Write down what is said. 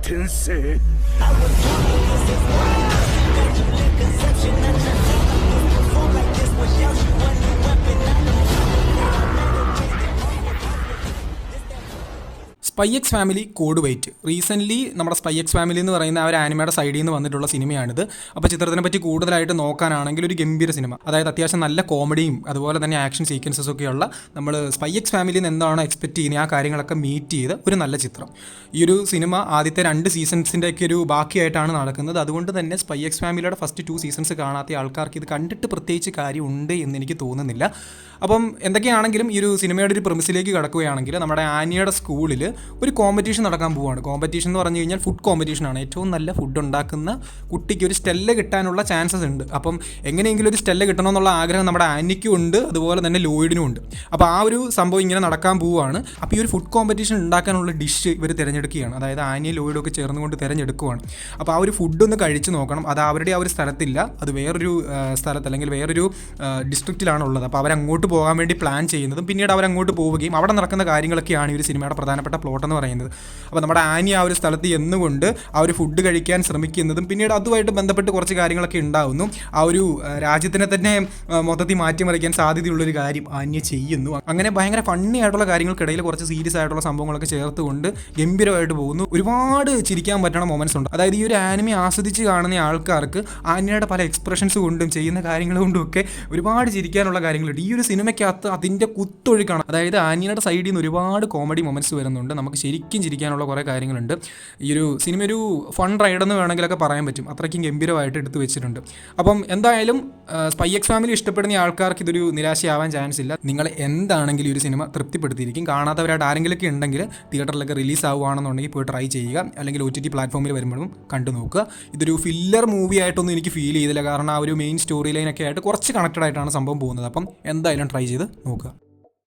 天性。സ്പൈ X family code white recently നമ്മുടെ spy X family എന്ന് പറയുന്ന ആ ഒരു ആനിമയുടെ സൈഡിൽ നിന്ന് വന്നിട്ടുള്ള സിനിമയാണിത്. അപ്പോൾ ചിത്രത്തിനെ പറ്റി കൂടുതലായിട്ട് നോക്കാനാണെങ്കിൽ ഒരു ഗംഭീര സിനിമ, അതായത് അത്യാവശ്യം നല്ല കോമഡിയും അതുപോലെ തന്നെ ആക്ഷൻ സീക്വൻസസ് ഒക്കെയുള്ള നമ്മൾ സ്പൈ എക്സ് ഫാമിലിയിൽ നിന്ന് എന്താണോ എക്സ്പെക്ട് ചെയ്യുന്നത് ആ കാര്യങ്ങളൊക്കെ മീറ്റ് ചെയ്ത് ഒരു നല്ല ചിത്രം. ഈ ഒരു സിനിമ ആദ്യത്തെ 2 സീസൺസിൻ്റെ ഒക്കെ ഒരു ബാക്കിയായിട്ടാണ് നടക്കുന്നത്. അതുകൊണ്ട് തന്നെ സ്പൈ എക്സ് ഫാമിലിയുടെ ഫസ്റ്റ് 2 സീസൺസ് കാണാത്ത ആൾക്കാർക്ക് ഇത് കണ്ടിട്ട് പ്രത്യേകിച്ച് കാര്യമുണ്ട് എന്ന് എനിക്ക് തോന്നുന്നില്ല. അപ്പം എന്തൊക്കെയാണെങ്കിലും ഈ ഒരു സിനിമയുടെ ഒരു പ്രിമിസിലേക്ക് കടക്കുകയാണെങ്കിൽ നമ്മുടെ ആനിയുടെ സ്കൂളിൽ ഒരു കോമ്പറ്റീഷൻ നടക്കാൻ പോവുകയാണ്. കോമ്പറ്റീഷൻ എന്ന് പറഞ്ഞു കഴിഞ്ഞാൽ ഫുഡ് കോമ്പറ്റീഷനാണ്. ഏറ്റവും നല്ല ഫുഡ് ഉണ്ടാക്കുന്ന കുട്ടിക്ക് ഒരു സ്റ്റെല്ല കിട്ടാനുള്ള ചാൻസസ് ഉണ്ട്. അപ്പം എങ്ങനെയെങ്കിലും ഒരു സ്റ്റെല്ല കിട്ടണമെന്നുള്ള ആഗ്രഹം നമ്മുടെ ആനിക്കും ഉണ്ട്, അതുപോലെ തന്നെ ലോയിഡിനും ഉണ്ട്. അപ്പോൾ ആ ഒരു സംഭവം ഇങ്ങനെ നടക്കാൻ പോവുകയാണ്. അപ്പോൾ ഈ ഒരു ഫുഡ് കോമ്പറ്റീഷൻ ഉണ്ടാക്കാനുള്ള ഡിഷ് ഇവർ തിരഞ്ഞെടുക്കുകയാണ്. അതായത് ആനിയും ലോയിഡും ഒക്കെ ചേർന്നുകൊണ്ട് തിരഞ്ഞെടുക്കുകയാണ്. അപ്പോൾ ആ ഒരു ഫുഡ് ഒന്ന് കഴിച്ച് നോക്കണം. അത് അവരുടെ ആ ഒരു സ്ഥലത്തില്ല, അത് വേറൊരു സ്ഥലത്ത് അല്ലെങ്കിൽ വേറൊരു ഡിസ്ട്രിക്റ്റിലാണുള്ളത്. അപ്പോൾ അവരങ്ങോട്ട് പോകാൻ വേണ്ടി പ്ലാൻ ചെയ്യുന്നതും പിന്നീട് അവരങ്ങോട്ട് പോവുകയും അവിടെ നടക്കുന്ന കാര്യങ്ങളൊക്കെയാണ് ഈ ഒരു സിനിമയുടെ പ്രധാനപ്പെട്ട പ്ലോട്ട് എന്ന് പറയുന്നത്. അപ്പോൾ നമ്മുടെ ആനി ആ ഒരു സ്ഥലത്ത് എന്നുകൊണ്ട് ആ ഒരു ഫുഡ് കഴിക്കാൻ ശ്രമിക്കുന്നതും പിന്നീട് അതുമായിട്ട് ബന്ധപ്പെട്ട് കുറച്ച് കാര്യങ്ങളൊക്കെ ഉണ്ടാവുന്നു. ആ ഒരു രാജ്യത്തിനെ തന്നെ മൊത്തത്തിൽ മാറ്റിമറിക്കാൻ സാധ്യതയുള്ളൊരു കാര്യം ആനിയെ ചെയ്യുന്നു. അങ്ങനെ ഭയങ്കര ഫണ്ണി ആയിട്ടുള്ള കാര്യങ്ങൾക്കിടയിൽ കുറച്ച് സീരിയസ് ആയിട്ടുള്ള സംഭവങ്ങളൊക്കെ ചേർത്തുകൊണ്ട് ഗംഭീരമായിട്ട് പോകുന്നു. ഒരുപാട് ചിരിക്കാൻ പറ്റുന്ന മൊമെന്റ്സ് ഉണ്ട്. അതായത് ഈ ഒരു ആനിമെ ആസ്വദിച്ച് കാണുന്ന ആൾക്കാർക്ക് ആനിയുടെ പല എക്സ്പ്രഷൻസ് കൊണ്ടും ചെയ്യുന്ന കാര്യങ്ങൾ കൊണ്ടും ഒക്കെ ഒരുപാട് ചിരിക്കാനുള്ള കാര്യങ്ങളുണ്ട്. ഈ ഒരു സിനിമയ്ക്കകത്ത് അതിൻ്റെ കുത്തൊഴുക്കാണ്. അതായത് ആനിയുടെ സൈഡിൽ നിന്ന് ഒരുപാട് കോമഡി മൊമെന്റ്സ് വരുന്നുണ്ട്. നമുക്ക് ശരിക്കും ചിരിക്കാനുള്ള കുറേ കാര്യങ്ങളുണ്ട്. ഈ ഒരു സിനിമ ഒരു ഫൺ റൈഡെന്ന് വേണമെങ്കിലൊക്കെ പറയാൻ പറ്റും. അത്രയ്ക്കും ഗംഭീരമായിട്ട് എടുത്തു വെച്ചിട്ടുണ്ട്. അപ്പം എന്തായാലും സ്പൈ എക്സ് ഫാമിലി ഇഷ്ടപ്പെടുന്ന ആൾക്കാർക്ക് ഇതൊരു നിരാശയാവാൻ ചാൻസ് ഇല്ല. നിങ്ങൾ എന്താണെങ്കിലും ഈ ഒരു സിനിമ തൃപ്തിപ്പെടുത്തിയിരിക്കും. കാണാത്തവരായിട്ട് ആരെങ്കിലുമൊക്കെ ഉണ്ടെങ്കിൽ തിയേറ്ററിലൊക്കെ റിലീസ് ആവുകയാണെന്നുണ്ടെങ്കിൽ പോയി ട്രൈ ചെയ്യുക, അല്ലെങ്കിൽ OTT പ്ലാറ്റ്ഫോമിൽ വരുമ്പോഴും കണ്ടു നോക്കുക. ഇതൊരു ഫില്ലർ മൂവി ആയിട്ടൊന്നും എനിക്ക് ഫീൽ ചെയ്തില്ല. കാരണം ആ ഒരു മെയിൻ സ്റ്റോറി ലൈനൊക്കെ ആയിട്ട് കുറച്ച് കണക്റ്റഡ് ആയിട്ടാണ് സംഭവം പോകുന്നത്. അപ്പം എന്തായാലും ട്രൈ ചെയ്ത് നോക്കുക.